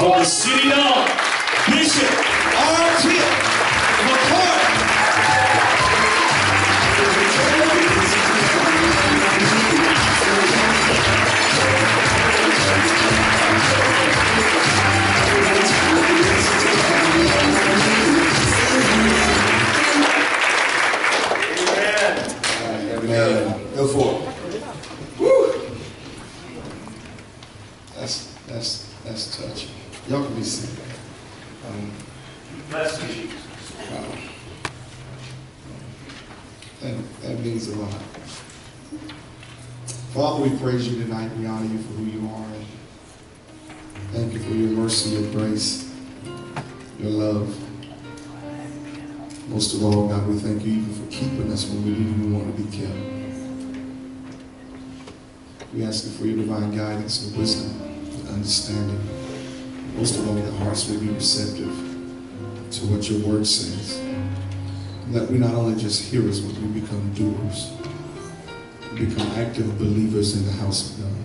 For the city of Bishop Tiff, McCarter. Amen. Go for it. Woo! That's touching. Y'all can be seated. Bless you. Wow. That means a lot. Father, we praise you tonight. We honor you for who you are. Thank you for your mercy, your grace, your love. Most of all, God, we thank you even for keeping us when we didn't even want to be kept. We ask you for your divine guidance and wisdom and understanding. Most of all, that hearts will be receptive to what your word says. And that we not only just hearers, but we become doers. We become active believers in the house of God.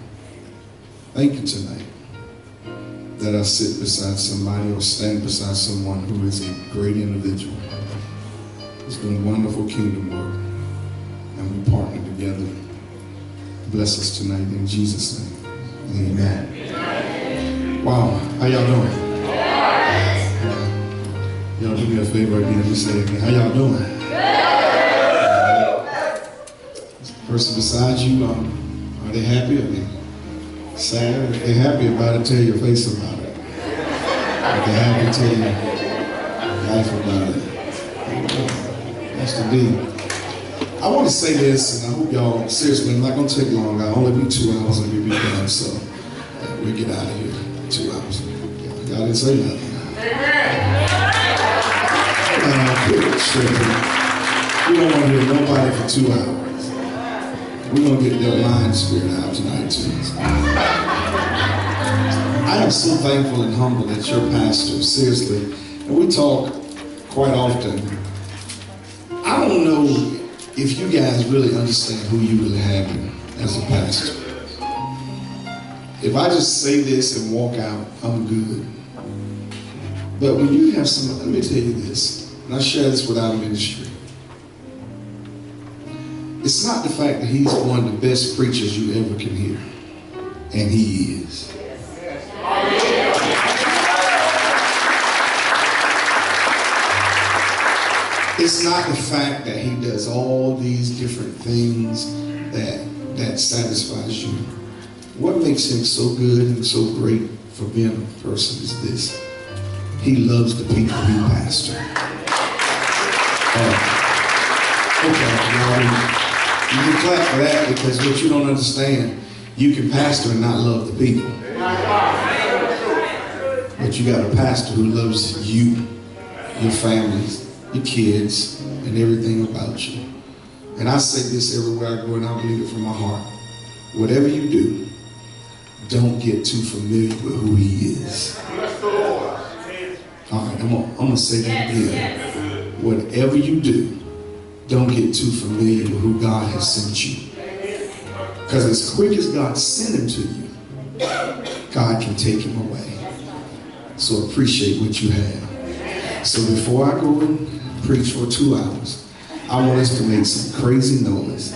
Thank you tonight that I sit beside somebody or stand beside someone who is a great individual. It's been wonderful kingdom work, and we partner together. Bless us tonight in Jesus' name. Amen. Wow, how y'all doing? Y'all do me a favor again. Just say it again. How y'all doing? This person beside you, are they happy? Are they sad? If they're happy about it, tell your face about it. If they're happy, tell your life about it. That's the deal. I want to say this, and I hope y'all, seriously, I'm not going to take long. I'll only be 2 hours and we'll be done, so we'll get out of here in 2 hours. Y'all didn't say nothing. We don't want to hear nobody for 2 hours. We're going to get their mind spirit out tonight, too. I am so thankful and humbled that your pastor, seriously, and we talk quite often. I don't know if you guys really understand who you really have as a pastor. If I just say this and walk out, I'm good. But when you have someone, let me tell you this, and I share this with our ministry. It's not the fact that he's one of the best preachers you ever can hear. And he is. It's not the fact that he does all these different things that satisfies you. What makes him so good and so great for being a person is this. He loves the people he pastors. Okay, you can clap for that, because what you don't understand, you can pastor and not love the people. But you got a pastor who loves you, your families, your kids, and everything about you. And I say this everywhere I go, and I believe it from my heart. Whatever you do, don't get too familiar with who he is. All right, I'm gonna say that again. Whatever you do, don't get too familiar with who God has sent you. Because as quick as God sent him to you, God can take him away. So appreciate what you have. So before I go and preach for 2 hours, I want us to make some crazy noise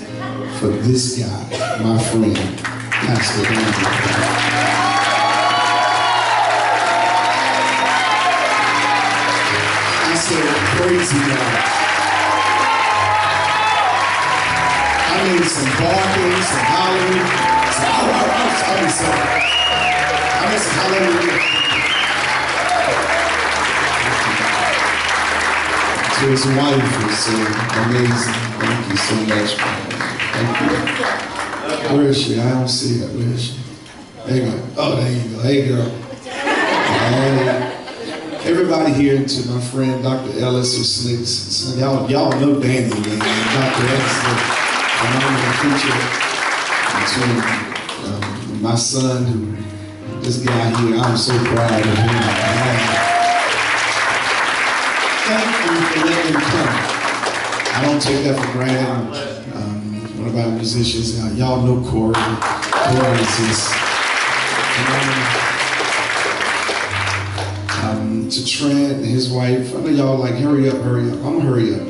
for this guy, my friend, Pastor Andrew. I said crazy noise. I mean some barking, some hollering, some hallelujah. To his wife is so amazing. Thank you so much. Thank you. Where is she? I don't see her. Where is she? There you go. Oh, there you go. Hey, girl. Hey. Everybody here, to my friend Dr. Ellis, who sneaks. Y'all know Danny, man. Dr. Ellis, the phenomenal preacher. And to my son, this guy here, I'm so proud of him. Thank you for letting him come. I don't take that for granted. One of our musicians, y'all know Corey. Corey is his. to Trent and his wife. I know y'all like, hurry up, hurry up. I'm gonna hurry up.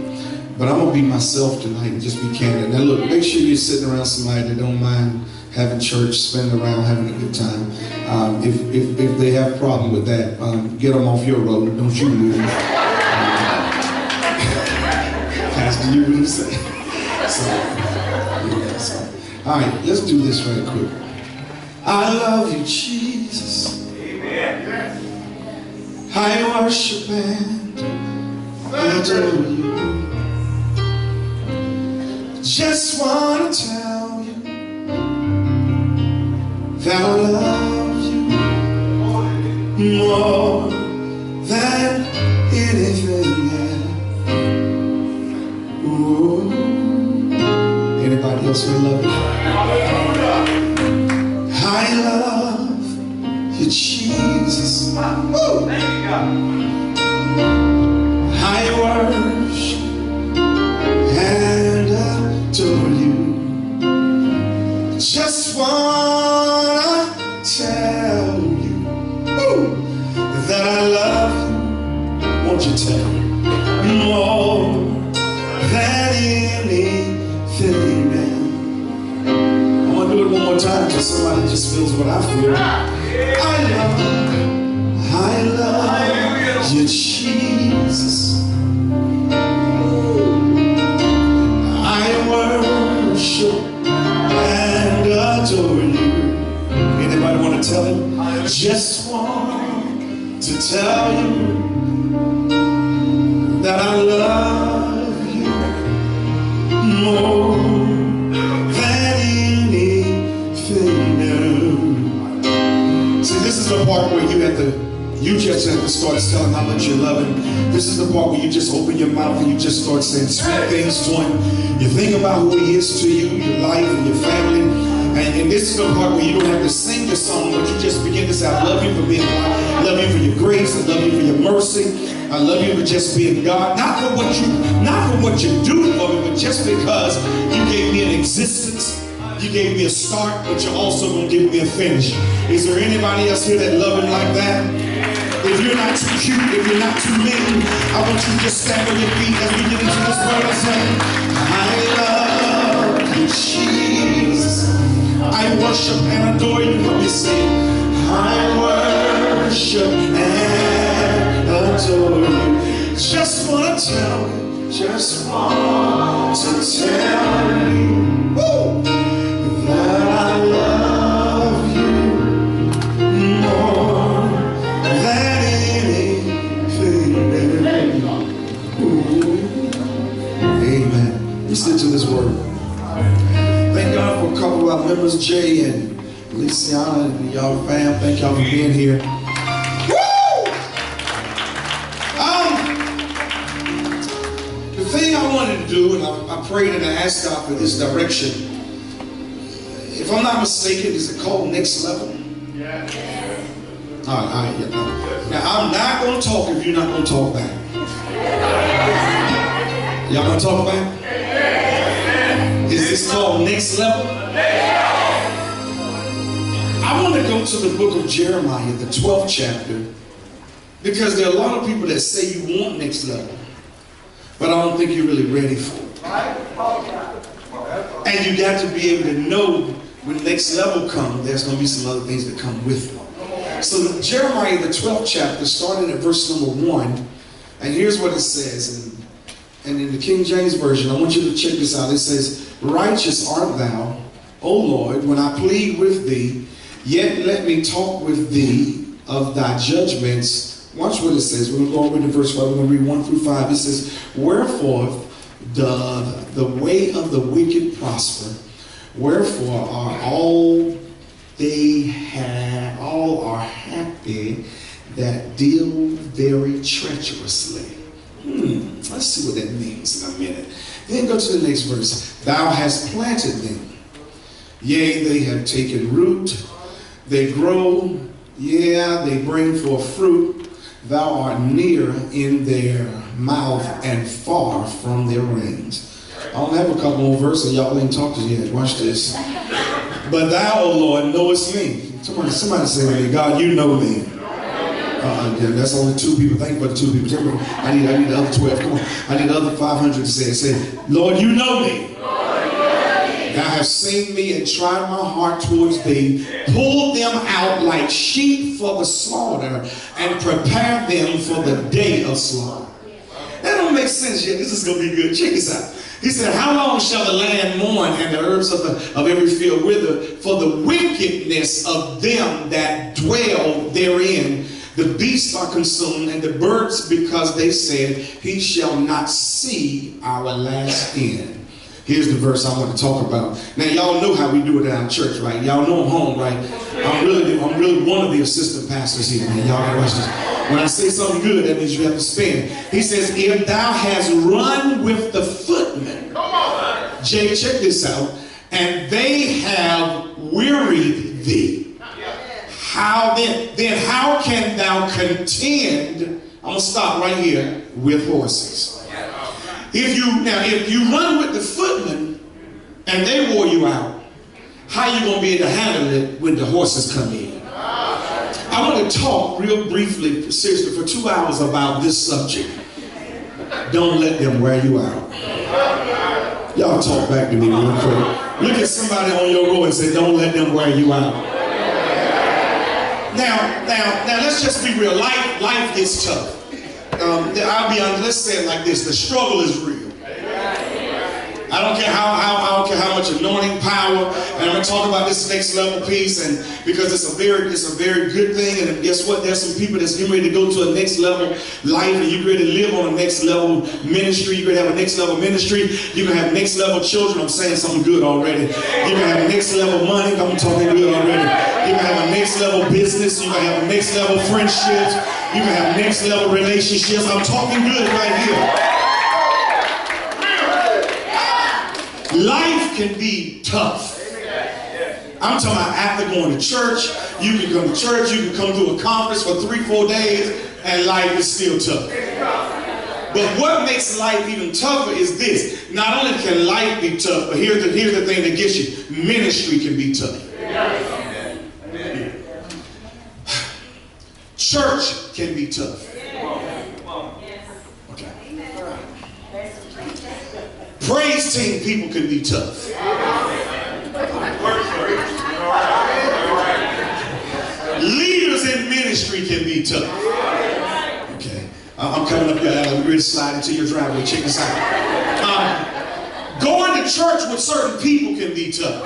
But I'm gonna be myself tonight and just be candid. Now look, make sure you're sitting around somebody that don't mind having church, spending around, having a good time. If they have a problem with that, get them off your road. Don't you move. Pastor, you really say. So, all right, let's do this right quick. I love you, Jesus. Amen. I worship and adore you. Just want to tell you that I love you more than anything else. Ooh. Anybody else who love you? I love you, Jesus. Woo. Thank you, God. I worship and adore you. Just wanna tell you that I love you. Won't you tell me more than anything now? I want to do it one more time because somebody just feels what I feel. I love you, Jesus. I worship and adore you. Anybody want to tell him? Just want to tell you that I love you more than anything else. See, this is the part where you just have to start telling how much you love him. This is the part where you just open your mouth and you just start saying sweet things to him. You think about who he is to you, your life and your family. And this is the part where you don't have to sing the song, but you just begin to say, I love you for being alive. I love you for your grace. I love you for your mercy. I love you for just being God. Not for what you do for me, but just because you gave me an existence. You gave me a start, but you're also going to give me a finish. Is there anybody else here that love him like that? If you're not too cute, if you're not too mean, I want you to just stand on your feet as we get into this word and say, I love you, Jesus. I worship and adore you. Let me say, I worship and adore you. Just want to tell you, just want to tell you, that I love you more than anything. Amen. Listen to this word. Thank God for a couple of our members, Jay and Luciana, and y'all fam. Thank y'all for being here. The thing I wanted to do, and I prayed and I asked God for this direction. If I'm not mistaken, is it called Next Level? Yeah. All right, yeah. Now, I'm not going to talk if you're not going to talk back. Y'all going to talk back? Is this called Next Level? I want to go to the book of Jeremiah, the 12th chapter, because there are a lot of people that say you want next level, but I don't think you're really ready for it. And you got to be able to know when next level comes, there's going to be some other things that come with it. So Jeremiah, the 12th chapter, starting at verse number 1, and here's what it says. And in the King James Version, I want you to check this out. It says, righteous art thou, O Lord, when I plead with thee, yet let me talk with thee of thy judgments. Watch what it says. We're going to go over to verse 5. We're going to read 1 through 5. It says, wherefore the way of the wicked prosper. Wherefore are all are happy that deal very treacherously. Let's see what that means in a minute. Then go to the next verse. Thou hast planted them. Yea, they have taken root. They grow. Yeah, they bring forth fruit. Thou art near in their mouth and far from their reins. I don't have a couple more verses. Y'all ain't talked to yet. Watch this. But thou, O Lord, knowest me. Somebody say to me, God, you know me. That's only 2 people. Thank you for the 2 people. I need the other 12. Come on. I need the other 500 to say it. Say, Lord, you know me. Thou hast seen me and tried my heart towards thee. Pull them out like sheep for the slaughter and prepare them for the day of slaughter. That don't make sense yet. This is going to be good. Check this out. He said, how long shall the land mourn and the herbs of every field wither for the wickedness of them that dwell therein? The beasts are consumed and the birds, because they said, he shall not see our last end. Here's the verse I want to talk about. Now, y'all know how we do it down in church, right? Y'all know I'm home, right? I'm really one of the assistant pastors here, man. Y'all gotta watch this. When I say something good, that means you have to spin. He says, if thou hast run with the footmen, Jay, check this out, and they have wearied thee, how then how can thou contend, I'm going to stop right here, with horses? If you run with the footmen and they wore you out, how are you going to be able to handle it when the horses come in? I want to talk real briefly, seriously, for 2 hours about this subject. Don't let them wear you out. Y'all talk back to me real quick. Look at somebody on your row and say, don't let them wear you out. Now, let's just be real. Life gets tough. I'll be honest, let's say it like this. The struggle is real. I don't care how much anointing power, and I'm going to talk about this next level piece, and because it's a very good thing, and guess what? There's some people that's getting ready to go to a next level life, and you're ready to live on a next level ministry. You're going to have a next level ministry. You're going to have next level children. I'm saying something good already. You're going to have a next level money. I'm talking good already. You're going to have a next level business. You're going to have a next level friendships. You're going to have next level relationships. I'm talking good right here. Life can be tough. I'm talking about after going to church, you can come to church, you can come to a conference for 3-4 days, and life is still tough. But what makes life even tougher is this. Not only can life be tough, but here's the thing that gets you. Ministry can be tough. Church can be tough. Okay. Praise team people can be tough. Leaders in ministry can be tough. Okay. I'm coming up here. I'm ready to slide into your driveway. Check this out. Going to church with certain people can be tough.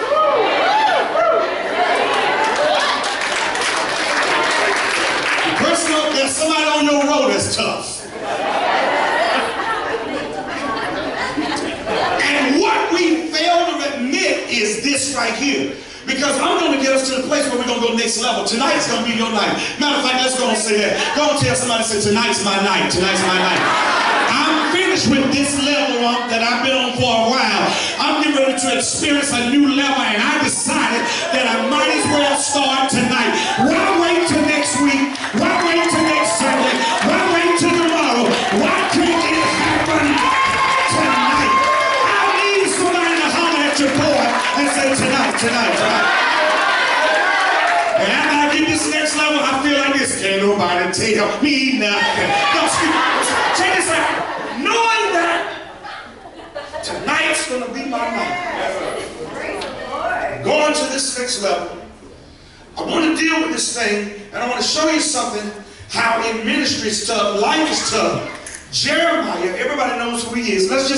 There's somebody on your road that's tough. And what we fail to admit is this right here. Because I'm going to get us to the place where we're going to go next level. Tonight's going to be your night. Matter of fact, let's go and say that. Go and tell somebody, say, tonight's my night. Tonight's my night. I'm finished with this level that I've been on for a while. I'm getting ready to experience a new level, and I decided that I might as well start tonight. Why wait till next week? Why wait till next Sunday? Why wait till tomorrow? Why can't it happen tonight? I need somebody to holler at your boy and say, tonight. And after I get this next level, I feel like this. Can't nobody tell me nothing. Check this out. Knowing that tonight's going to be my night. Going to this next level. I want to deal with this thing, and I want to show you something, how in ministry is tough, life is tough. Jeremiah, everybody knows who he is. Let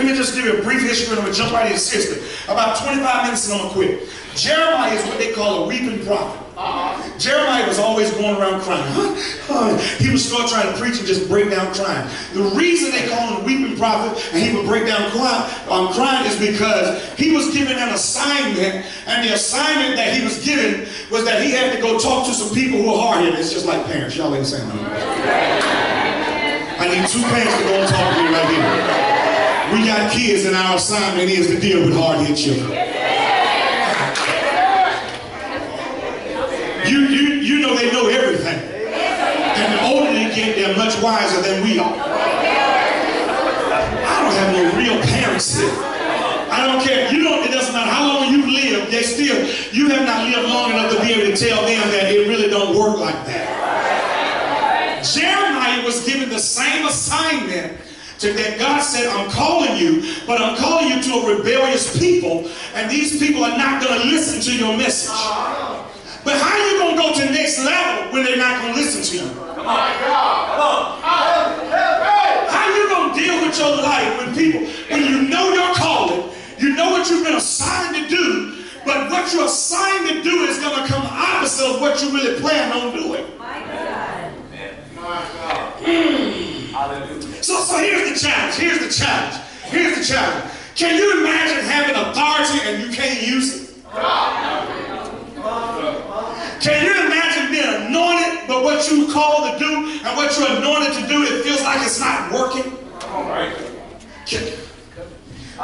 me just give you a brief history, and I'm going to jump right into history. About 25 minutes and I'm going to quit. Jeremiah is what they call a weeping prophet. Jeremiah was always going around crying. He would start trying to preach and just break down crying. The reason they call him a weeping prophet and he would break down crying is because he was given an assignment, and the assignment that he was given was that he had to go talk to some people who are hard-headed. It's just like parents. Y'all ain't saying nothing. I need 2 parents to go and talk to me right here. We got kids, and our assignment is to deal with hard-headed children. You know they know everything. And the older they get, they're much wiser than we are. I don't have no real parents here. I don't care. It doesn't matter how long you've lived, you have not lived long enough to be able to tell them that it really don't work like that. Jeremiah was given the same assignment that God said, I'm calling you, but I'm calling you to a rebellious people, and these people are not going to listen to your message. But how are you going to go to the next level when they're not going to listen to you? Come on, God. How are you going to deal with your life when you know your calling, you know what you've been assigned to do, but what you're assigned to do is going to come opposite of what you really plan on doing? My God. My God. So here's the challenge. Here's the challenge. Can you imagine having authority and you can't use it? Can you imagine being anointed, but what you called to do and what you're anointed to do, it feels like it's not working?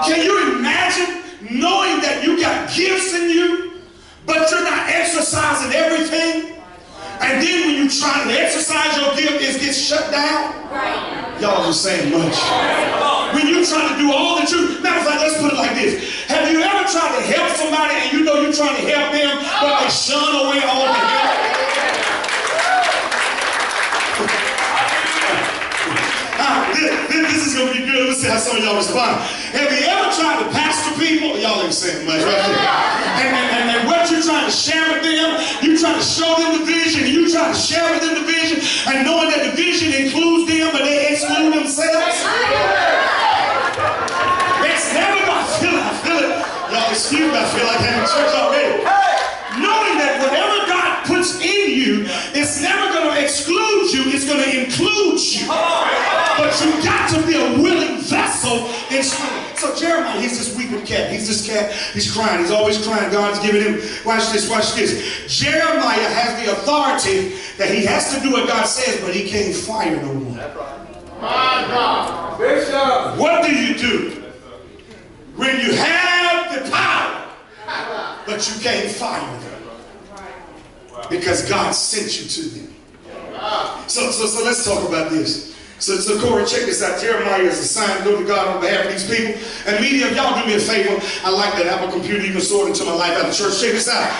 Can you imagine knowing that you got gifts in you, but you're not exercising everything? And then when you try to exercise your gift, it gets shut down? Y'all ain't saying much. When you try to do all that you... Matter of fact, let's put it like this. Have you ever tried to help somebody and you know you're trying to help them, but they shun away all the help? This is going to be good. Let's see how some of y'all respond. Have you ever tried to pastor people? Y'all ain't saying much right here. And what you're trying to share with them, you try to show them the vision, you try to share with them the vision, and knowing that the vision includes them, but they exclude themselves. It's never going to feel it. I feel it. Y'all excuse me, I feel like having church already. Knowing that whatever God puts in you, it's never going to exclude you, it's going to include you. But you got to be a willing vessel. So Jeremiah, he's this weeping cat. He's this cat, he's crying. He's always crying. God's giving him, watch this, watch this. Jeremiah has the authority that he has to do what God says, but he can't fire no more. That's right. My God. Bishop. What do you do when you have the power, but you can't fire them? Because God sent you to them. So let's talk about this. So Corey, check this out. Jeremiah is assigned to go to God on behalf of these people. And media, if y'all do me a favor, I like that Apple computer even sorted into my life out of church. Check this out.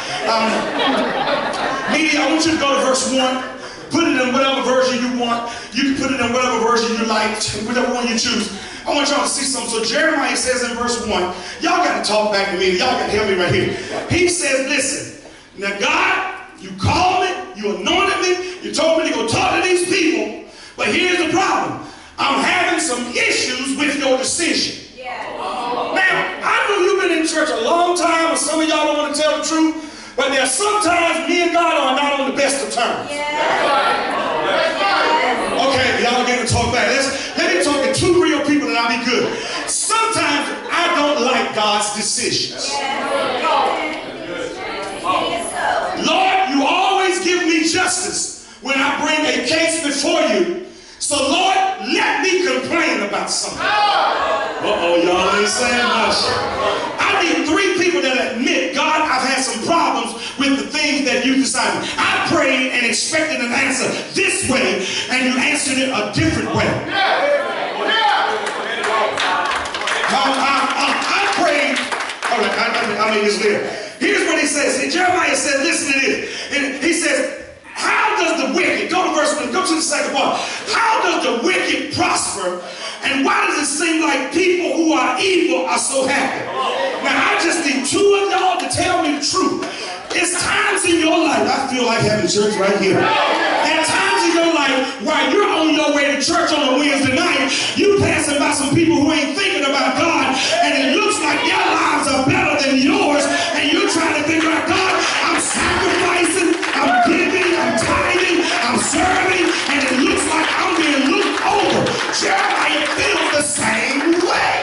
Media, I want you to go to verse 1. Put it in whatever version you want. You can put it in whatever version you like, whatever one you choose. I want y'all to see something. So Jeremiah says in verse 1, y'all got to talk back to me. Y'all got to help me right here. He says, listen, now God, you called me, you anointed me, you told me to go talk to these people, but here's the problem. I'm having some issues with your decision. Yeah. Now, I know you've been in church a long time, and some of y'all don't want to tell the truth, but there's sometimes me and God are not on the best of terms. Yeah. Okay, y'all getting to talk back. Let me talk to two real people and I'll be good. Sometimes I don't like God's decisions. Lord, you always give me justice when I bring a case before you. So, Lord, let me complain about something. Uh-oh, y'all ain't saying much. I need 3 people that admit, God, I've had some problems with the things that you decided. I prayed and expected an answer this way, and you answered it a different way. I prayed. All right, I mean this later. Here's what he says. Jeremiah says, listen to this. And he says, how does the wicked, go to verse 1, go to the second part. How does the wicked prosper? And why does it seem like people who are evil are so happy? Now, I just need 2 of y'all to tell me the truth. It's times in your life, I feel like having church right here. There are times in your life while you're on your way to church on a Wednesday night, you passing by some people who ain't thinking about God, and it looks like their lives are better than yours, and you're trying to figure out, God, I'm sacrificing, I'm giving, I'm tithing, I'm serving, and it looks like I'm being looked over. Jeremiah feels the same way.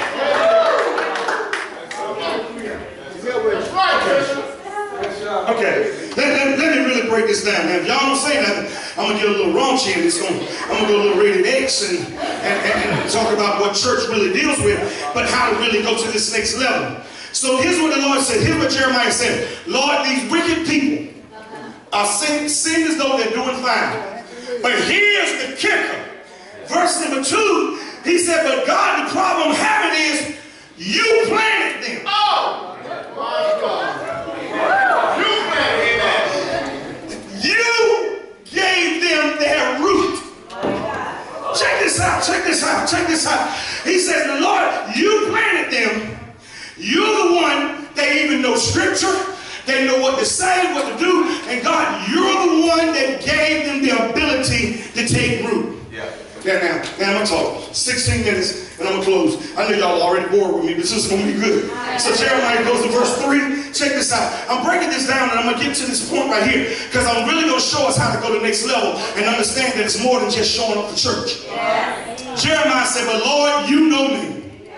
Okay, let me really break this down. Now, if y'all don't say nothing, I'm going to get a little raunchy and I'm going to go a little rated X and talk about what church really deals with, but how to really go to this next level. So here's what the Lord said. Here's what Jeremiah said. Lord, these wicked people are sin as though they're doing fine. But here's the kicker. Verse number 2, he said, but God, the problem I'm having is you planted them. Oh, my God. You gave them their root. check this out, check this out. He says, the Lord, you planted them. You're the one, they even know scripture. They know what to say, what to do. And God, you're the one that gave them the ability to take root. Yeah. Now I'm going to talk 16 minutes and I'm going to close. I know y'all already bored with me, but this is going to be good. So Jeremiah goes to verse 3. Check this out. I'm breaking this down and I'm going to get to this point right here because I'm really going to show us how to go to the next level and understand that it's more than just showing up the church. Yeah. Jeremiah said, but Lord, you know me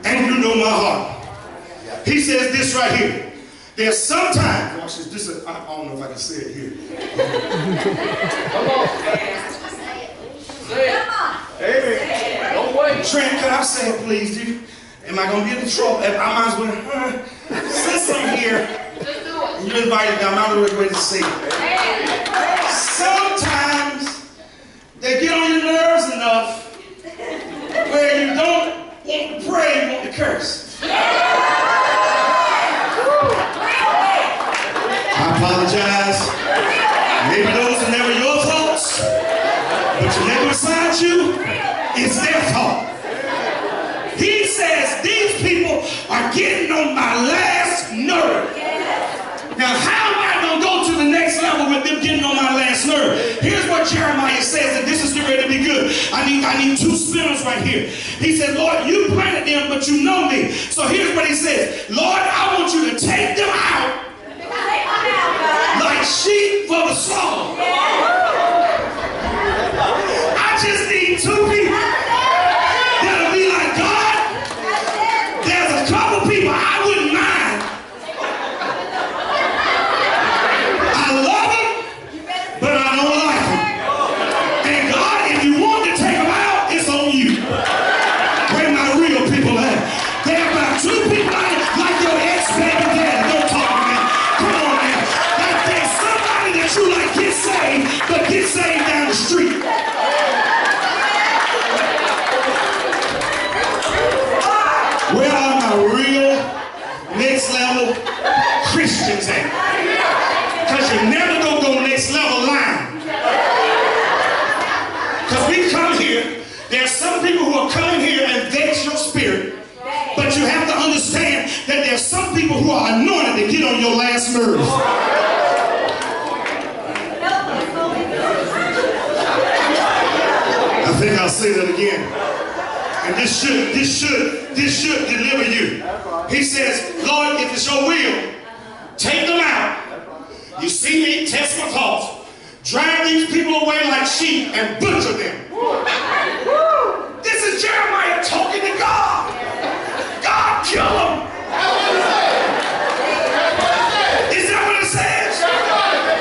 and you know my heart. He says this right here. There's sometimes, watch this, I don't know if I can say it here. Come on. Say it. Amen. Don't wait. Trent, could I say it, please, dude? Am I going to get in trouble? I might as well, say something here. Just do it. You invited me, I'm not ready to say it. Sometimes they get on your nerves enough where you don't want to pray, you want to curse. I apologize. Maybe those are never your faults, but your neighbor beside you, it's their fault. He says these people are getting on my last nerve. Now, how am I going to go to the next level with them getting on my last nerve? Here's what Jeremiah says, and this is ready to be good. I need two spinners right here. He said, Lord, you planted them, but you know me. So here's what he says. Lord, I want you to take them out like sheep for the slaughter. I just need two people that'll be like, God, there's a couple people I wouldn't mind. I love them, but I don't like them. And God, if you want to take them out, it's on you. Where my real people at? There are about two people like your ex-baby daddy. Don't talk to me. Come on now. Like there's somebody that you like get saved, but get saved down the street. Where are my real next level Christians at? Because you're never going to go next level line. Because we come here, there's some people who are coming here and vex your spirit. But you have to understand that there's some people who are anointed to get on your last nerve. I think I'll say that again. And this should deliver you. He says, Lord, if it's your will, take them out. You see me, test my cause. Drag these people away like sheep and butcher them. This is Jeremiah talking to God. God, kill them. Is that what it says?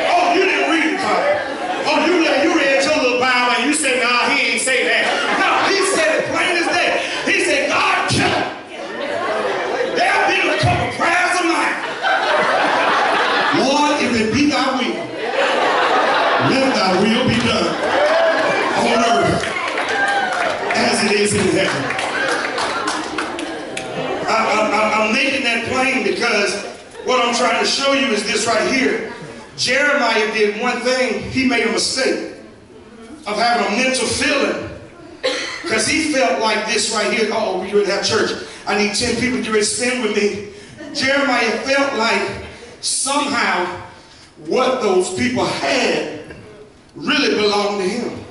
Oh, you didn't read it, Father. Oh, you read your little Bible and you said, nah, he ain't say that. No, he said it plain as day. He said, God, kill them. There have been a couple prayers of mine. Lord, if it be thy will, let thy will be done on earth as it is in heaven. I'm making that plain because what I'm trying to show you is this right here. Jeremiah did one thing. He made a mistake of having a mental feeling because he felt like this right here. Oh, we would have church. I need 10 people to get ready to spend with me. Jeremiah felt like somehow what those people had really belonged to him.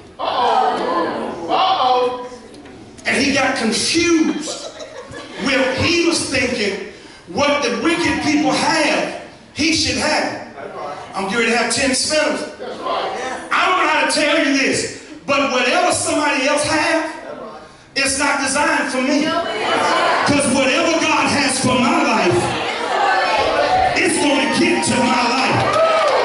And he got confused with, he was thinking what the wicked people have, he should have. I'm getting ready to have 10 spinners. I don't know how to tell you this, but whatever somebody else has, it's not designed for me. Because whatever God has for my life, it's going to get to my life.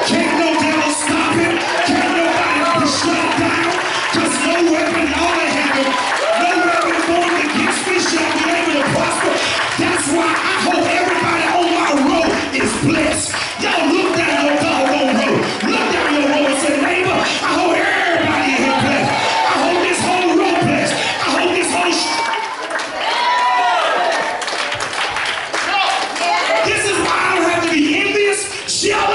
Can't no devil stop it. Can't nobody shut it down. Because no weapon, all they have, no weapon formed against me shall be able to prosper. That's why I hope everybody on my road is blessed. Y'all look down your doggone road. Look down your road and say, neighbor, I hope everybody in here blessed. I hope this whole road blessed. I hope this whole this is why I don't have to be envious, jealous,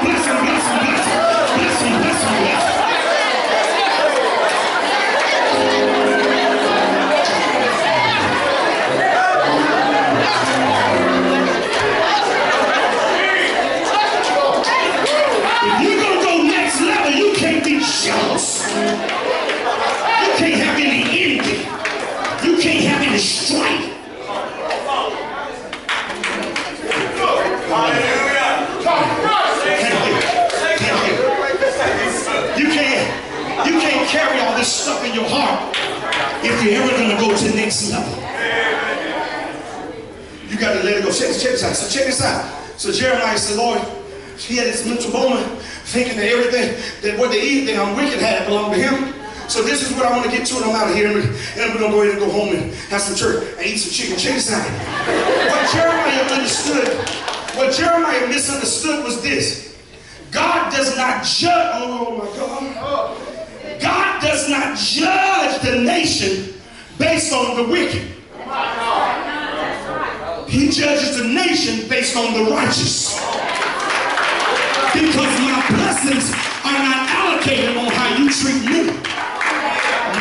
bless him, bless him, bless him, bless him, bless him, bless him. If you're going to go next level, you can't be jealous. You can't have any envy. You can't have any strife. You can't carry all this stuff in your heart if you're ever going to go to the next level. You got to let it go. Check this out. So check this out. So Jeremiah said, Lord, he had this mental moment thinking that everything, that what they eat, that I'm wicked had belonged to him. So this is what I want to get to, and I'm out of here, and we're going to go ahead and go home and have some church and eat some chicken. Check this out. What Jeremiah misunderstood was this. God does not judge, oh my God. God does not judge the nation based on the wicked. He judges the nation based on the righteous. Because my blessings are not allocated on how you treat me.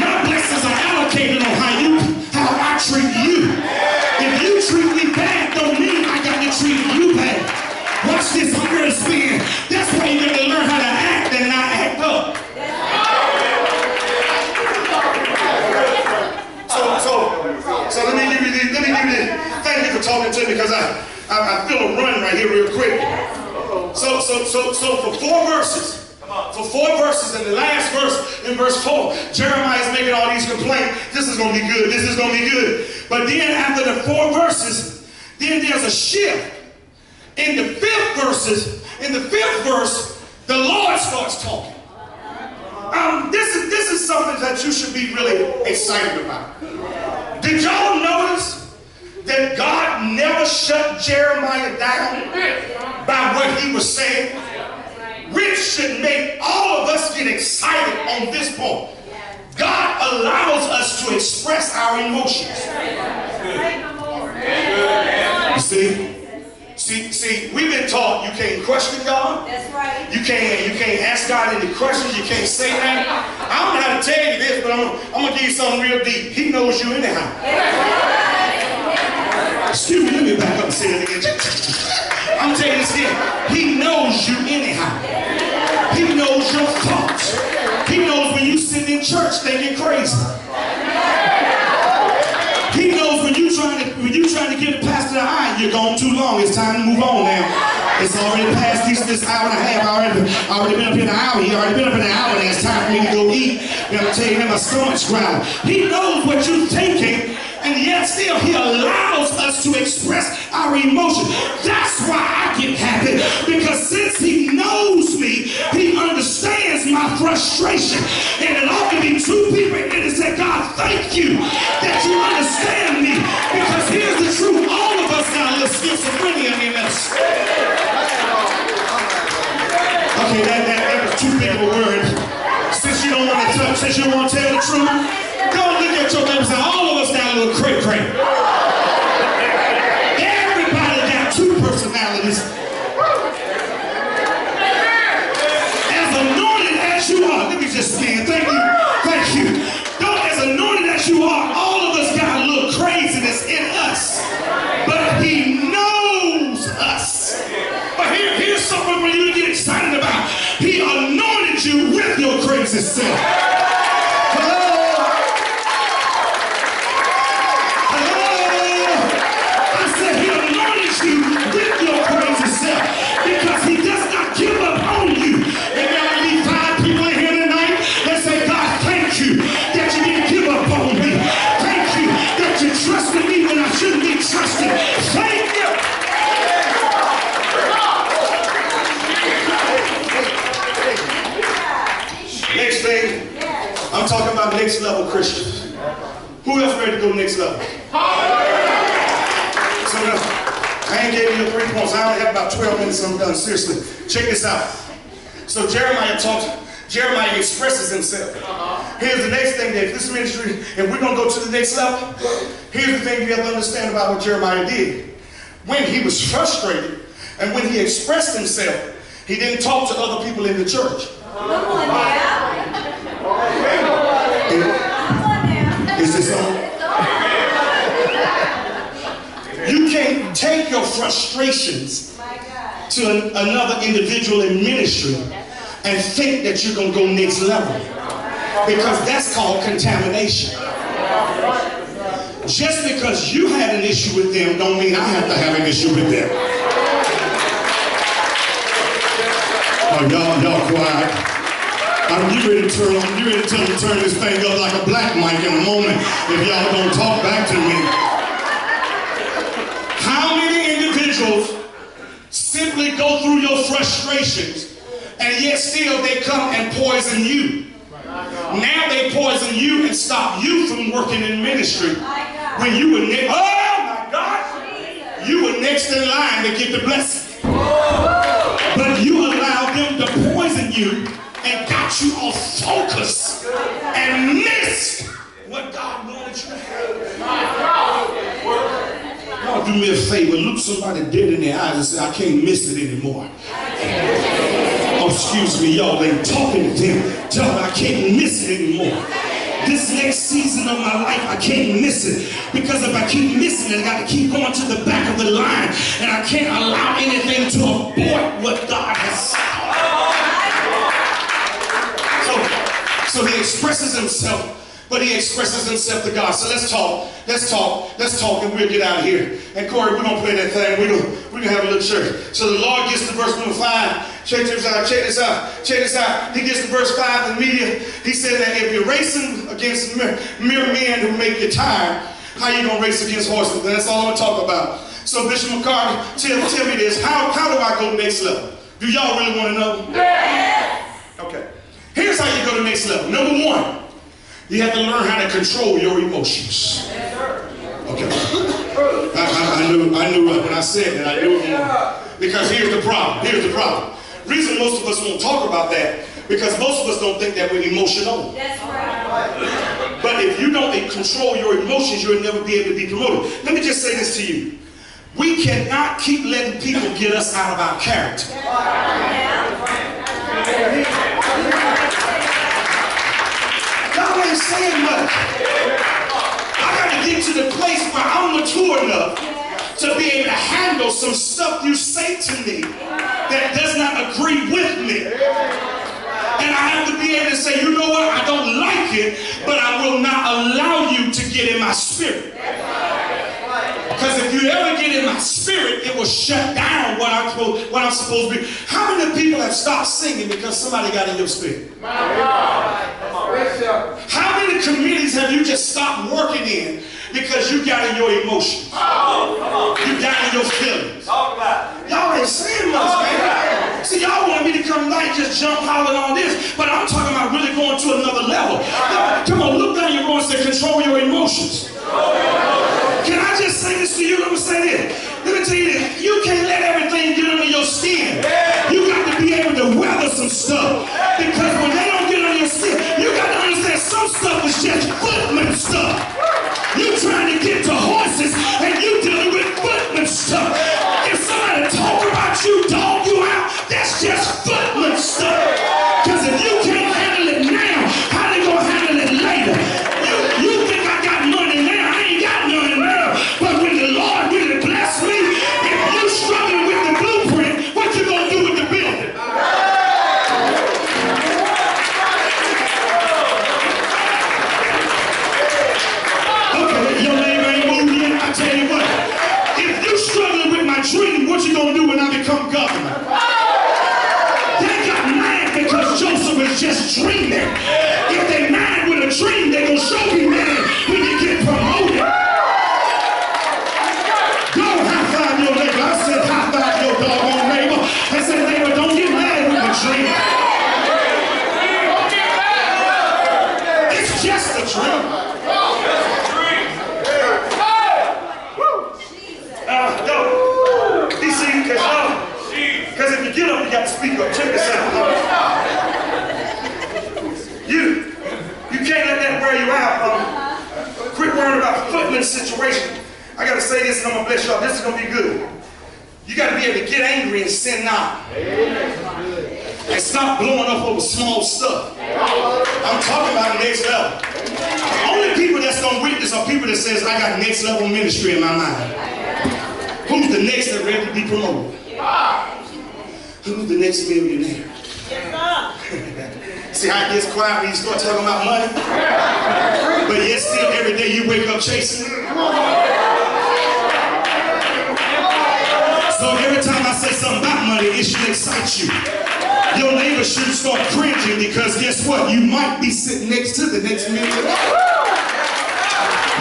My blessings are allocated on how I treat you. If you treat me bad, don't mean I got to treat you bad. Watch this, I'm going to spin. That's why you got to learn how to act and not act up. So let me give you this. Thank you for talking to me because I feel a run right here real quick. So for four verses, in the last verse, in verse 4, Jeremiah is making all these complaints. This is going to be good. This is going to be good. But then after the 4 verses, then there's a shift. In the fifth verse, the Lord starts talking. This is something that you should be really excited about. Did y'all notice that God never shut Jeremiah down by what he was saying? Which should make all of us get excited on this point. God allows us to express our emotions. You see, we've been taught you can't question God. That's right. You can't ask God any questions. You can't say that. I don't know how to tell you this, but I'm going to give you something real deep. He knows you anyhow. Excuse me, let me back up and say it again. I'm telling you this again. He knows you anyhow. He knows your thoughts. He knows when you sit in church thinking crazy. He knows when you trying to give the pastor the eye, you're gone too long. It's time to move on now. It's already past this hour and a half. I already been up here an hour. He already been up in an hour, and it's time for me to go eat. And I'm telling you, my stomach's growling. He knows what you're thinking, and yet still he allows us to express our emotions. That's why I get happy, because since he knows me, he understands my frustration. And it ought to be 2 people in there that say, God, thank you that you understand me, because here's the truth. All of us got a little schizophrenia in us. Okay, that was too big of a word. Since you don't want to touch, since you don't want to tell the truth, don't look at your neighbor and say, all of us got a little cray-cray. Everybody got 2 personalities. As anointed as you are, let me just stand. Thank you. As anointed as you are, all of us got a little craziness in us. But he knows us. But here's something for you to get excited about. He anointed you with your crazy self. I'm talking about next level Christians. Who else ready to go next level? So I ain't gave you 3 points. I only have about 12 minutes and I'm done. Seriously. Check this out. So Jeremiah expresses himself. Here's the next thing that this ministry, if we're going to go to the next level, here's the thing you have to understand about what Jeremiah did. When he was frustrated and when he expressed himself, He didn't talk to other people in the church. Come on now. Is this on? You can't take your frustrations to another individual in ministry and think that you're going to go next level, because that's called contamination. Just because you had an issue with them don't mean I have to have an issue with them. Oh, y'all quiet. I'm getting ready to turn this thing up like a black mic in a moment if y'all don't talk back to me. How many individuals simply go through your frustrations and yet still they come and poison you? Now they poison you and stop you from working in ministry when you were next. Oh my God! You were next in line to get the blessing. But you allowed them to poison you and got you off focus and missed what God wanted you to have. Y'all do me a favor, look somebody dead in the eyes and say, I can't miss it anymore. Oh, excuse me, y'all ain't talking to them. Tell them I can't miss it anymore. This next season of my life, I can't miss it. Because if I keep missing it, I got to keep going to the back of the line. And I can't allow anything to abort what God has said. So he expresses himself. But he expresses himself to God. So let's talk, and we'll get out of here. And Corey, we're going to play that thing. We're going to have a little church. So the Lord gets to verse number 5. Check this out. He gets to verse 5 in the media. He said that if you're racing against mere men who make you tired, how you going to race against horses? And that's all I'm going to talk about. So Bishop McCarter, tell me this. How do I go next level? Do y'all really want to know? Yes. Okay. Here's how you go to next level. Number 1. You have to learn how to control your emotions. Okay. I knew when I said that, I knew it. Because here's the problem. Reason most of us won't talk about that, because most of us don't think that we're emotional. That's right. But if you don't control your emotions, you'll never be able to be promoted. Let me just say this to you. We cannot keep letting people get us out of our character. Y'all ain't saying much. I got to get to the place where I'm mature enough to be able to handle some stuff you say to me that does not agree with me. And I have to be able to say, you know what, I don't like it, but I will not allow you to get in my spirit. Because if you ever get in my spirit, it will shut down what I'm supposed to be. How many people have stopped singing because somebody got in your spirit? How many committees have you just stopped working in because you got in your emotions? You got in your feelings. Y'all ain't saying much, man. See, y'all want me to come tonight just jump hollering on this, but I'm talking about really going to another level. Come on, look down your road and say, control your emotions. Can I just say this to you? Let me say this. Let me tell you this. You can't let everything get under your skin. You got to be able to weather some stuff. Because when they don't get under your skin, you got to understand some stuff is just footman stuff. You trying to get to horses and you dealing with footman stuff. If somebody talk about you, dog you out, that's just footman stuff. Because if you can't handle it now, how they gonna handle it later? You think I got money now? I ain't got money now. But when the Lord really bless me, if you struggling with the blueprint, what you gonna do with the building? Okay, your name ain't moved yet. I tell you what, if you struggling with my dream, what you gonna do when I become governor? They got mad because Joseph was just dreaming. If they mad with a dream, they gonna show me mad when you get promoted. Go high five your neighbor. I said high five your doggone neighbor. I said, neighbor, don't get mad with the dream. It's just a dream. Because if you get up, you got to speak up. Check this out. You can't let that wear you out. Quit worrying about footman situation. I got to say this and I'm going to bless y'all. This is going to be good. You got to be able to get angry and sin not. stop blowing up over small stuff. I'm talking about next level. Only people that's going to witness are people that says, I got next level ministry in my mind. Who's the next that ready to be promoted? Who's the next millionaire? See how it gets quiet when you start talking about money? But yet still every day you wake up chasing it. So every time I say something about money, it should excite you. Your neighbor should start cringing because guess what? You might be sitting next to the next millionaire.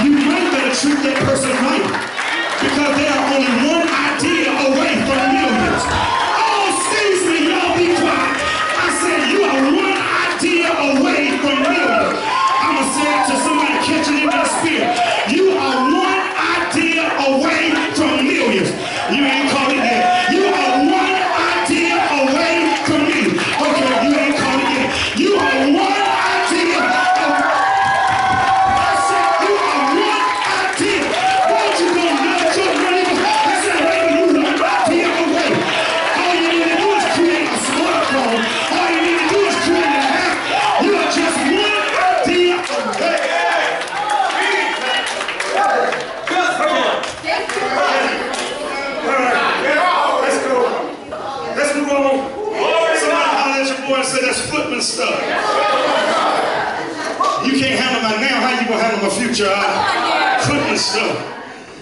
You might better treat that person right because they are only one idea away from millions. Oh, excuse me, y'all be quiet. I said you are one idea away from millions. I'm going to say it to somebody catching in their spirit. You are one idea away from millions. You ain't called it yet. You are one idea away from millions. Okay, you ain't called it yet. You are one idea away. I said you are one idea. Won't you go nudge your neighbor? I said, baby, you one idea away. All you need to do is create a smartphone. All you need to do is create an app. You are just one idea away. Let's move on. Somebody holler at your boy and say that's footman stuff. You can't handle my now, how you gonna handle my future? Footman stuff.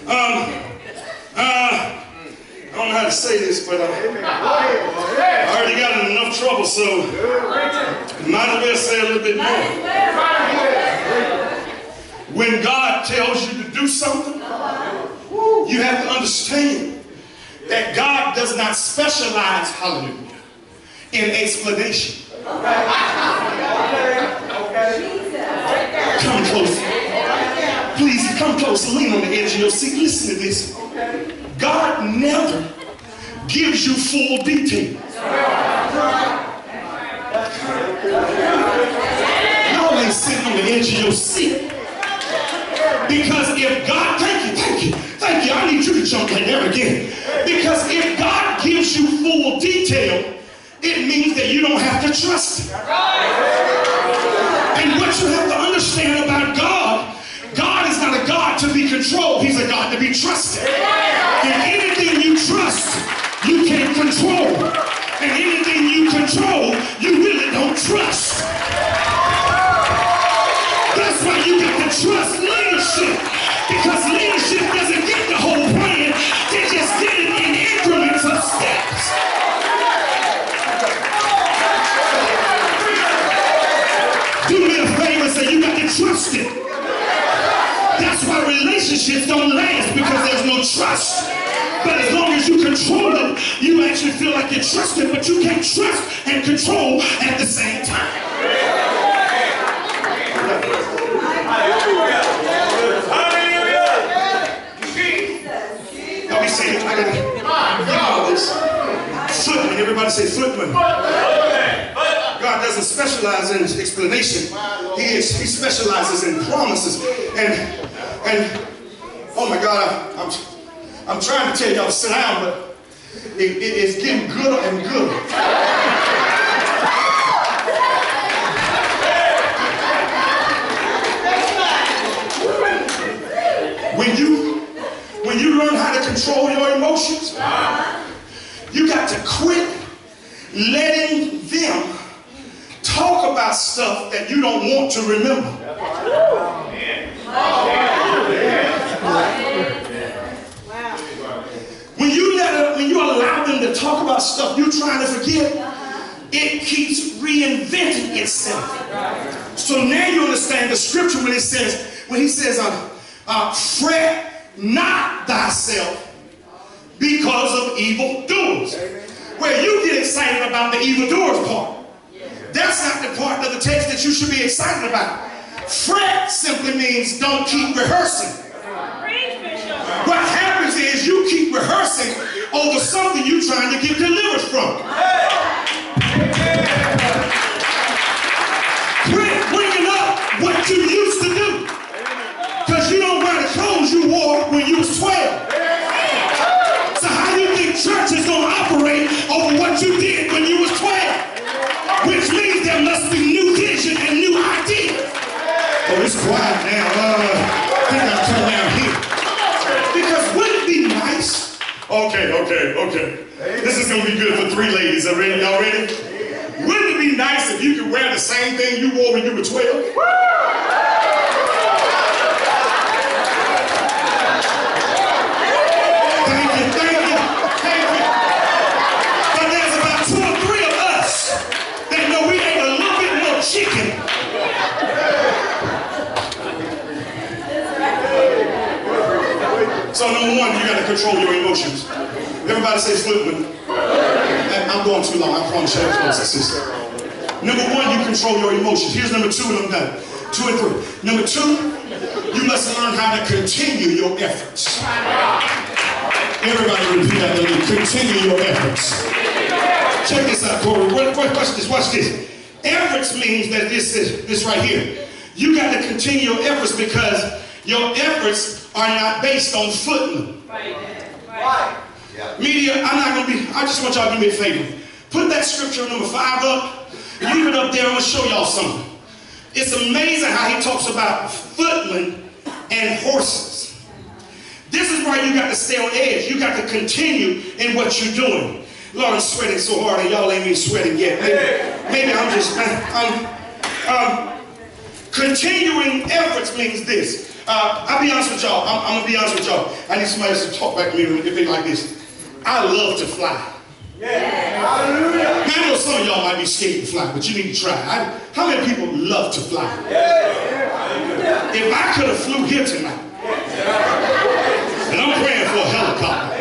I don't know how to say this, but I already got in enough trouble, so might as well say a little bit more. When God tells you to do something, you have to understand that God does not specialize, hallelujah, in explanation. Come closer. Please come closer. Lean on the edge of your seat. Listen to this. God never gives you full details. Y'all ain't sitting on the edge of your seat. Because if God, thank you, I need you to jump right there again. Because if God gives you full detail, it means that you don't have to trust Him. And what you have to understand about God, God is not a God to be controlled, He's a God to be trusted. And anything you trust, you can't control. And anything you control, you really don't trust. That's why you got to trust leadership. Because leadership doesn't get the whole plan, they just get it in increments of steps. Do me a favor, say you got to trust it. That's why relationships don't last, because there's no trust. But as long as you control it, you actually feel like you're trusted, but you can't trust and control at the same time. I'll be saying, I gotta get all this. Footman, everybody say footman. God doesn't specialize in explanation. He specializes in promises. And oh my God, I'm trying to tell y'all to sit down, but it's getting gooder and gooder. When you learn how to control your emotions, you got to quit letting them talk about stuff that you don't want to remember. When you allow them to talk about stuff you're trying to forget, it keeps reinventing itself. So now you understand the scripture when he says, fret not thyself because of evildoers. Where you get excited about the evildoers part. That's not the part of the text that you should be excited about. Fret simply means don't keep rehearsing. What happens is you keep rehearsing over something you're trying to get delivered from. Quit bringing up what you used to do. Because you don't wear the clothes you wore when you was 12. So how do you think church is going to operate over what you did when you was 12? Okay. This is going to be good for 3 ladies. Y'all ready? Wouldn't it be nice if you could wear the same thing you wore when you were 12? Thank you. But there's about 2 or 3 of us that know we ate a little bit more chicken. So number 1, you got to control your emotions. Everybody says footman. I'm going too long. I promise you. Number 1, you control your emotions. Here's number 2, and I'm done. 2 and 3. Number 2, you must learn how to continue your efforts. Everybody repeat that to me. Continue your efforts. Check this out, Corey. Watch this. Watch this. Efforts means that this right here. You got to continue your efforts because your efforts are not based on footman. Right. Media, I just want y'all to do me a favor. Put that scripture number 5 up. Leave it up there. I'm going to show y'all something. It's amazing how he talks about footmen and horses. This is why you got to stay on edge. You got to continue in what you're doing. Lord, I'm sweating so hard and y'all ain't even sweating yet. Maybe I'm just... continuing efforts means this. I'll be honest with y'all. I'm going to be honest with y'all. I need somebody else to talk back to me if they like this. I love to fly. Hallelujah. Now, I know some of y'all might be scared to fly, but you need to try. How many people love to fly? If I could have flew here tonight, and I'm praying for a helicopter.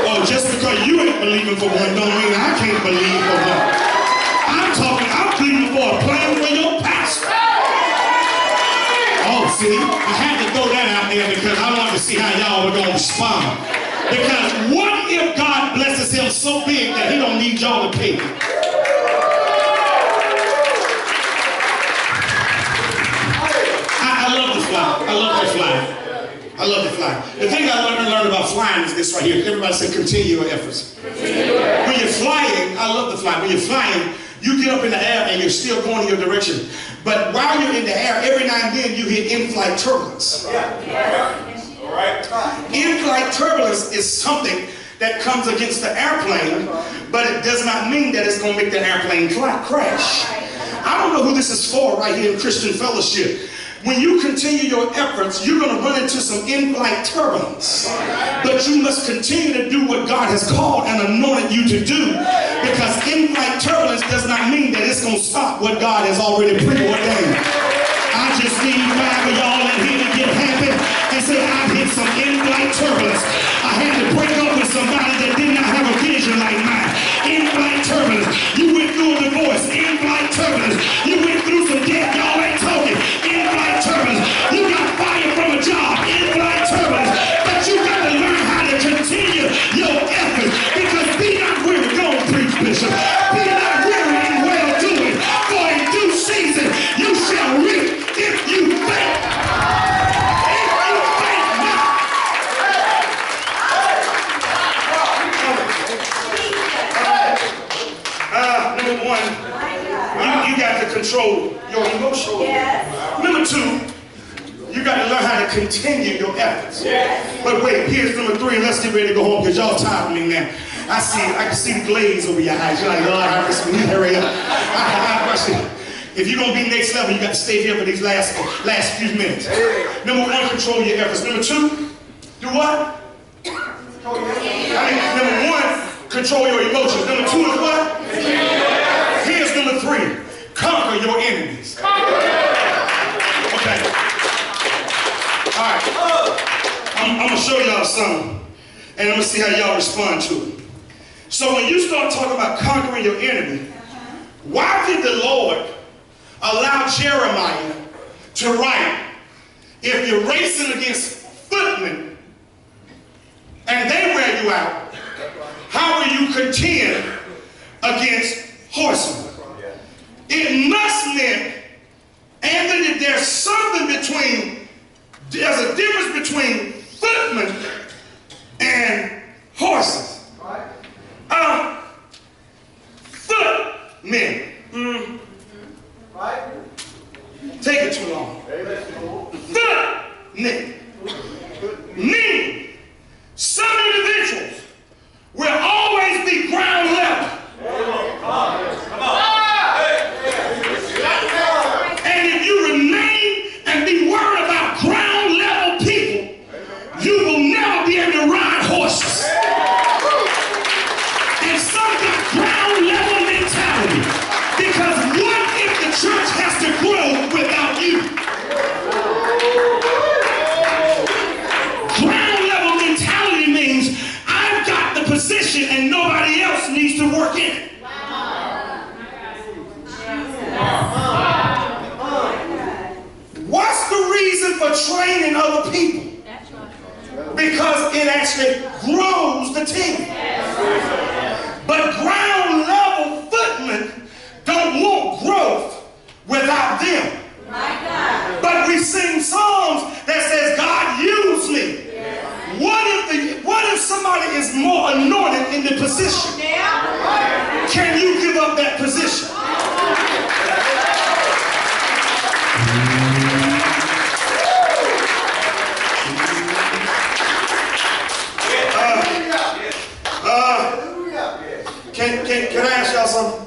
Oh, just because you ain't believing for one don't mean I can't believe for one. I'm believing for a plane for your pastor. Oh, see, I had to throw that out there because I wanted to see how y'all were going to respond. Because what if God blesses him so big that he don't need y'all to pay? I love to fly. I love to fly. I love to fly. The thing I learned about flying is this right here. Everybody say continue your efforts. When you're flying, I love to fly. When you're flying, you get up in the air and you're still going in your direction. But while you're in the air, every now and then you hit in-flight turbulence. In-flight turbulence is something that comes against the airplane, but it does not mean that it's going to make the airplane crash. I don't know who this is for right here in Christian Fellowship. When you continue your efforts, you're going to run into some in-flight turbulence. But you must continue to do what God has called and anointed you to do. Because in-flight turbulence does not mean that it's going to stop what God has already preordained. I just need 5 of y'all in here to get happy and say, I've hit some in-flight turbulence. I had to break up with somebody that did not have a vision like mine. In-flight turbulence. You went through a divorce. In-flight turbulence. You went through some death. Y'all ain't talking. In-flight turbulence. You got fired from a job. In-flight turbulence. But you got to learn how to continue your efforts. Because be not weary. Go and preach, Bishop. Be not weary in well-doing. For in due season you shall reap if you faint. If you faint not. Number 1, you got to control your emotions. Number 2, you got to learn how to continue your efforts. But wait, here's number 3, and let's get ready to go home because y'all tired of me now. I can see the glaze over your eyes. You're like, Lord, I just need to hurry up. If you're going to be next level, you got to stay here for these last few minutes. Number 1, control your efforts. Number 2, do what? Number 1, control your emotions. Number 2 is what? Here's number 3, conquer your enemies. Okay. All right. I'm going to show y'all something, and I'm going to see how y'all respond to it. So when you start talking about conquering your enemy, why did the Lord allow Jeremiah to write, if you're racing against footmen and they wear you out, how will you contend against horsemen? It must mean, Anthony, there's a difference between footmen and horses. Footmen. Take it too long. Footmen. Meaning, some individuals training other people. Because it actually grows the team. But ground level footmen don't want growth without them. But we sing songs that says, God use me. What if somebody is more anointed in the position? Can you give up that position? Can I ask y'all something?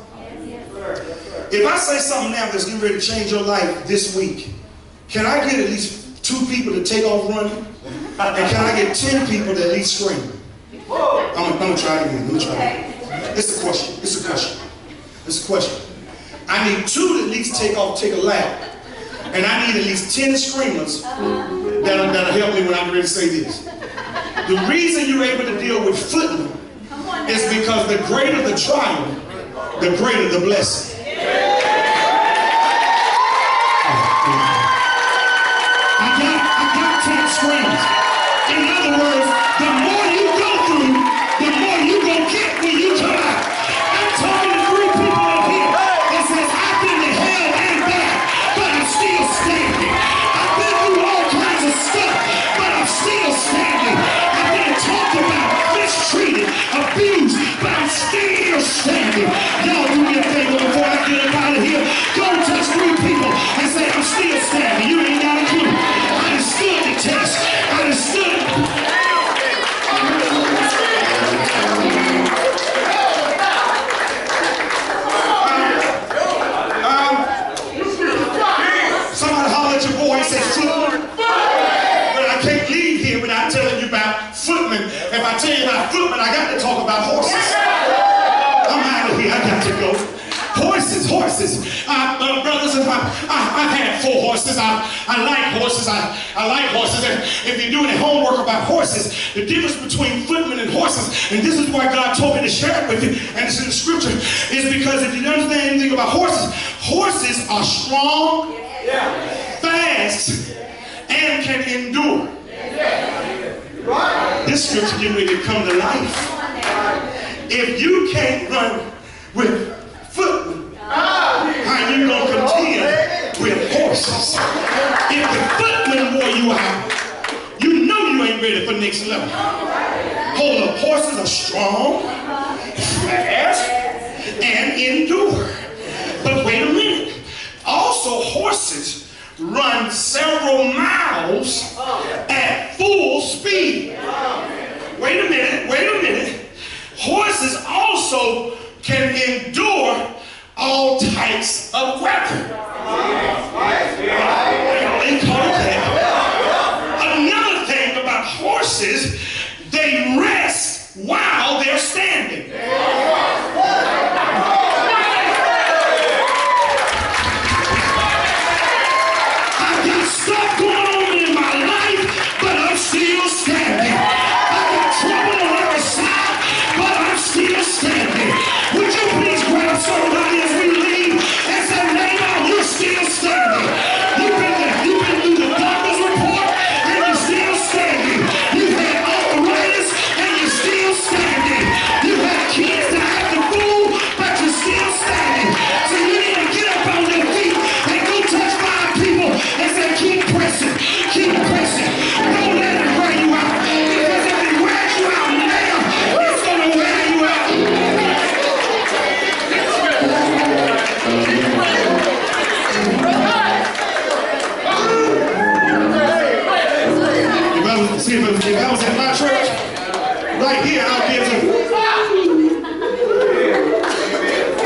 If I say something now that's getting ready to change your life this week, can I get at least 2 people to take off running? And can I get 10 people to at least scream? I'm gonna try it again. Let me try it again. It's a question. It's a question. It's a question. I need 2 to at least take a lap. And I need at least 10 screamers that'll help me when I'm ready to say this. The reason you're able to deal with footmen is because the greater the trial, the greater the blessing. I got 10 screams. In other words, the more you go through, the more you gonna get when you come out. I'm talking to 3 people up here that says, I've been to hell and back, but I'm still standing. I've been through all kinds of stuff, but I'm still standing. I've been talked about, mistreated, abused, but I'm still standing. Y'all do me a favor before I get up out of here. Go touch 3 people and say, I'm still standing. You ain't got a clue. I done stood the test. I done stood. Somebody holler at your boy and say, footman. But I can't leave here without telling you about footmen. If I tell you about footmen, I got to talk about horses. I'm out of here. I got to go. Horses. Brothers and I've had 4 horses. I like horses. I like horses. And if you're doing homework about horses, the difference between footmen and horses, and this is why God told me to share it with you, and it's in the scripture, is because if you don't understand anything about horses, horses are strong, fast, and can endure. This scripture getting ready to come to life. If you can't run with footmen, how you gonna contend with horses? If the footmen wore you out, you know you ain't ready for next level. Hold up, horses are strong, fast, and endure. But wait a minute. Also, horses run several miles at full speed. Wait a minute. Horses also can endure all types of weapons. Another thing about horses, they rest while they're standing. I've got stuff going on in my life, but I'm still standing. I got trouble on every side, but I'm still standing. Would you please grab somebody as we leave and say, neighbor, you're still standing. You've been through the doctor's report and you're still standing. You've had arthritis and you're still standing. You've had kids that act the fool, but you're still standing. So you need to get up on your feet and go touch 5 people and say, keep pressing, keep pressing. Don't let it wear you out. Because if it wears you out now, it's going to wear you out. If I was at my church, right here, I'll be able to.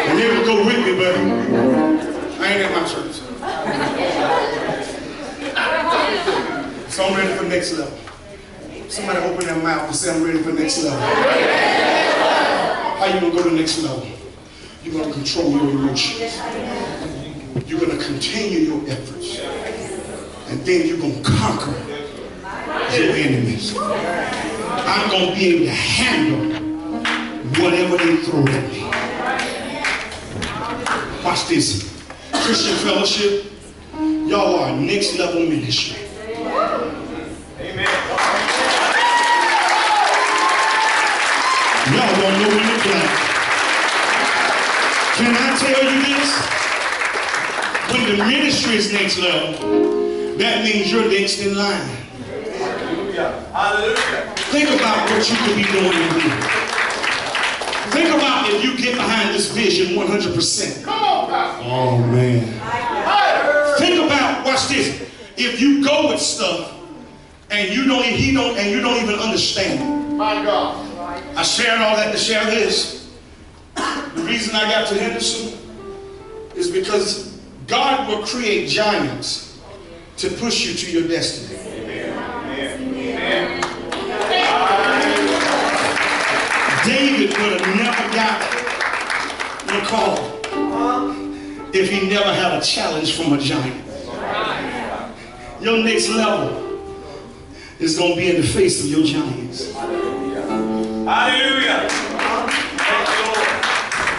And they would go with me, but I ain't at my church. So I'm ready for next level. Somebody open their mouth and say, I'm ready for next level. How you gonna go to the next level? You're gonna control your emotions. You're gonna continue your efforts. And then you're gonna conquer your enemies. I'm going to be able to handle whatever they throw at me. Watch this. Christian Fellowship, y'all are a next level ministry. Can I tell you this? When the ministry is next level, that means you're next in line. Hallelujah. Think about what you could be doing in here. Think about if you get behind this vision 100%. Come on, Pastor. Oh, man. Think about, watch this. If you go with stuff and you don't even understand it. My God. I shared all that to share this. The reason I got to Henderson is because God will create giants to push you to your destiny. Amen. David would have never got McCarter if he never had a challenge from a giant. Your next level is going to be in the face of your giants. Hallelujah. Thank you, Lord.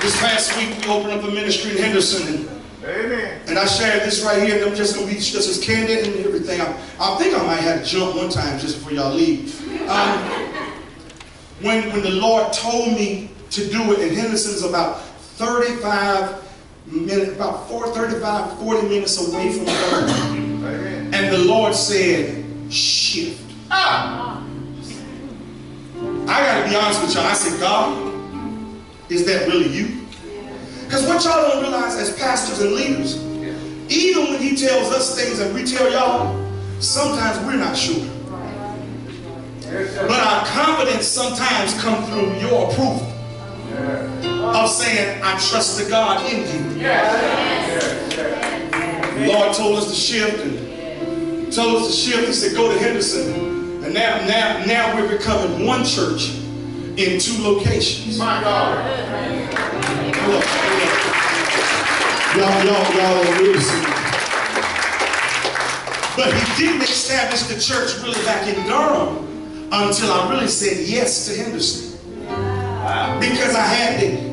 This past week we opened up a ministry in Henderson, Amen. and I shared this right here, and I'm just going to be just as candid and everything. I think I might have to jump one time just before y'all leave. When the Lord told me to do it, and Henderson's about 40 minutes away from God. Amen. And the Lord said, shift. I got to be honest with y'all. I said, God, is that really you? Because what y'all don't realize as pastors and leaders, even when he tells us things and we tell y'all, sometimes we're not sure. But our confidence sometimes comes through your approval of saying, I trust the God in you. The Lord told us to shift, and he said, go to Henderson. And now we're becoming one church in 2 locations. My God. Look. Y'all are losing. But he didn't establish the church really back in Durham until I really said yes to Henderson. Because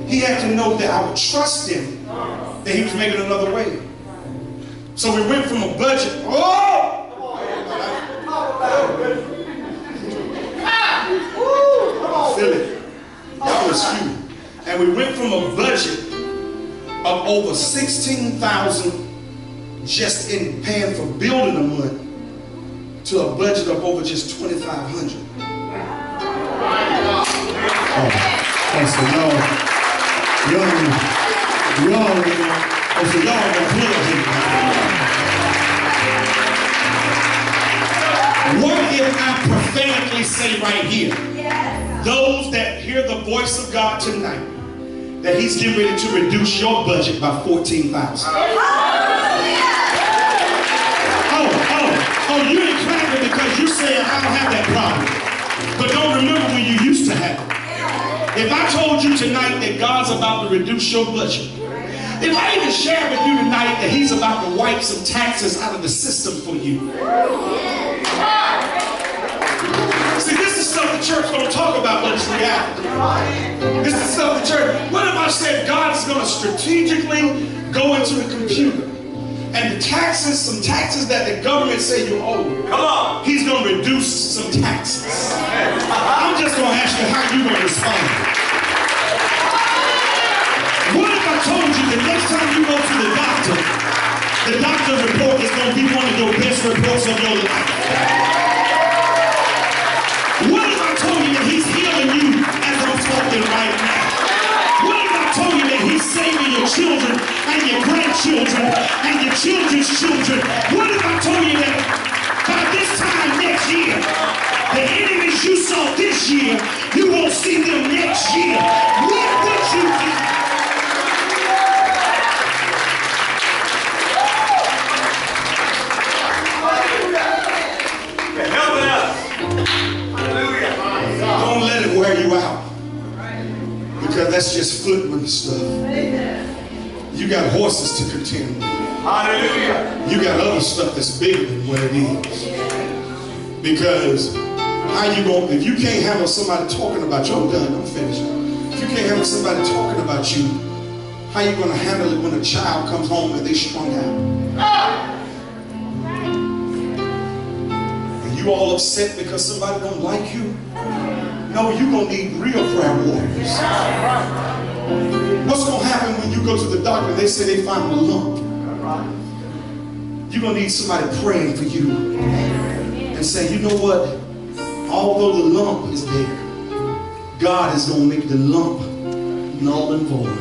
he had to know that I would trust him, that he was making another way. So we went from a budget. Feel it. Y'all was few. And we went from a budget of over $16,000 just in paying for building a month to a budget of over just $2,500. So y'all what if I prophetically say right here, those that hear the voice of God tonight, that he's getting ready to reduce your budget by $14,000. Oh, you ain't clapping because you saying I don't have that problem. But don't remember when you used to have it. If I told you tonight that God's about to reduce your budget, if I even share with you tonight that he's about to wipe some taxes out of the system for you. See, this is stuff the church don't talk about, but it's reality. This is stuff the church. What if I said God is going to strategically go into the computer and the taxes, some taxes that the government say you owe, Come on. he's going to reduce some taxes. I'm just going to ask you how you're going to respond. What if I told you the next time you go to the doctor's report is going to be one of your best reports of your life? What if I told you that he's healing you as I'm talking right now? What if I told you that he's saving your children and your grandchildren and your children's children? What if I told you that by this time next year, the enemies you saw this year, you won't see them next year? What would you do? Don't let it wear you out, because that's just footman stuff. You got horses to contend with. Hallelujah. You got other stuff that's bigger than what it is. Because how you going? If you can't handle somebody talking about your gun, don't finish. If you can't handle somebody talking about you, how you going to handle it when a child comes home and they strung out? You all upset because somebody don't like you? No, you're going to need real prayer warriors. What's going to happen when you go to the doctor and they say they found a lump? You're going to need somebody praying for you and say, you know what? Although the lump is there, God is going to make the lump null and void.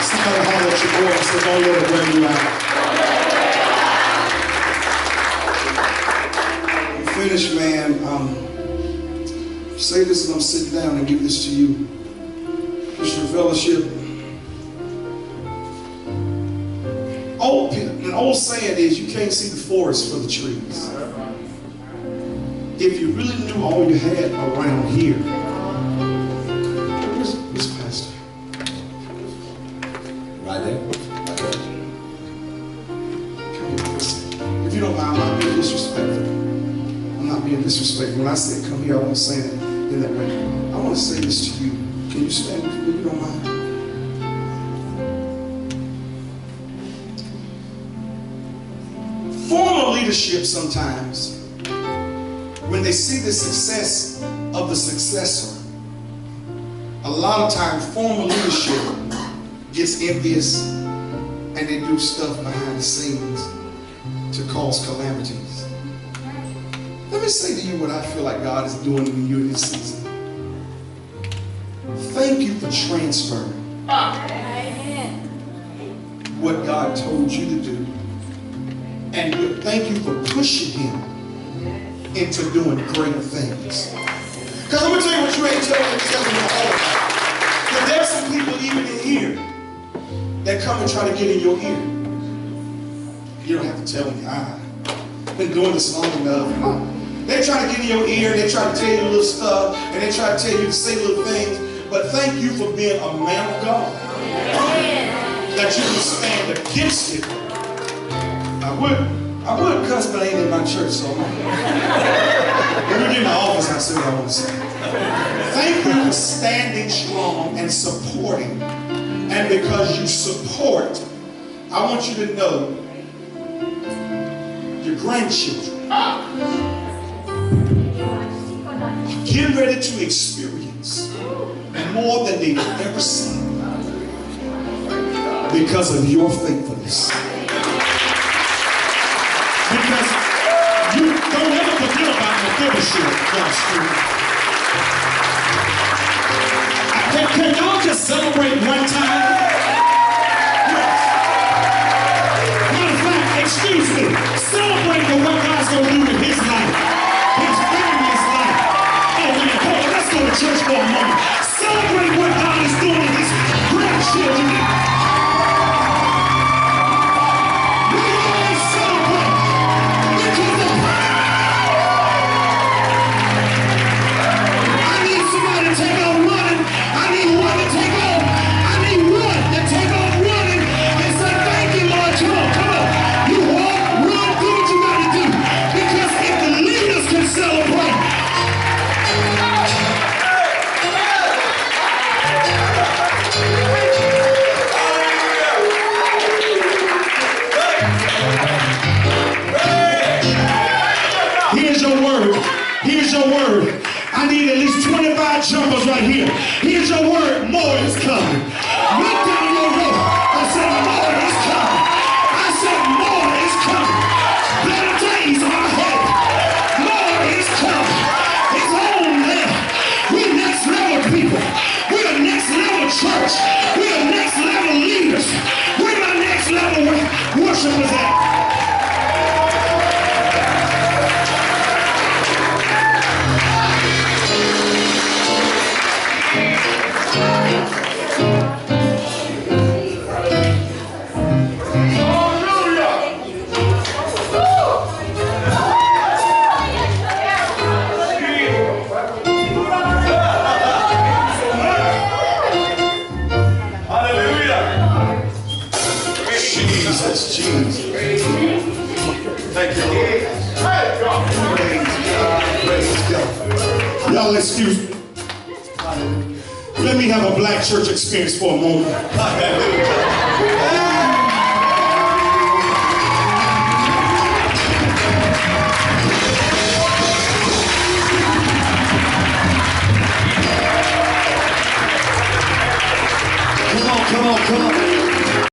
Somebody holler at your boy and say, don't let it wear you out. I'm finished, man. Say this and I'm sitting down and give this to you. Christian fellowship. An old saying is, you can't see the forest for the trees. If you really knew all you had around here, where's Pastor? Right there. If you don't mind, I'm not being disrespectful. I'm not being disrespectful. When I say come here, I want to say that in that way. I want to say this to you. Can you stand with me if you don't mind? Former leadership sometimes, when they see the success of the successor, a lot of times former leadership gets envious and they do stuff behind the scenes to cause calamities. Let me say to you what I feel like God is doing in you in this season. Thank you for transferring what God told you to do. And thank you for pushing him into doing great things. Because I'm going to tell you what you ain't telling me all about. Because there's some people even in here that come and try to get in your ear. You don't have to tell me. I've been doing this long enough. They try to get in your ear, they try to tell you little stuff, and they try to tell you to say little things. But thank you for being a man of God. That you can stand against it. I would cuss, but I ain't in my church, so when we get in the office, I say what I want to say. Thank you for standing strong and supporting. And because you support, I want you to know your grandchildren are getting ready to experience more than they've ever seen because of your faithfulness. Because you don't ever forget about the fellowship, God's Spirit. Can y'all just celebrate one time? Yes. Matter of fact, excuse me, celebrate for what God's going to do in his life, his family's life. Oh man, hold on, let's go to church for a moment. Celebrate what God is doing in his grandchildren. Here's your word. I need at least 25 jumpers right here. Here's your word. More is coming. Look down your road. I said more is coming. I said more is coming. Better days are ahead. More is coming. It's on there. We're next level people. We're next level church. We're next level leaders. We're the next level worshipers at. Y'all excuse me. Let me have a black church experience for a moment. Come on.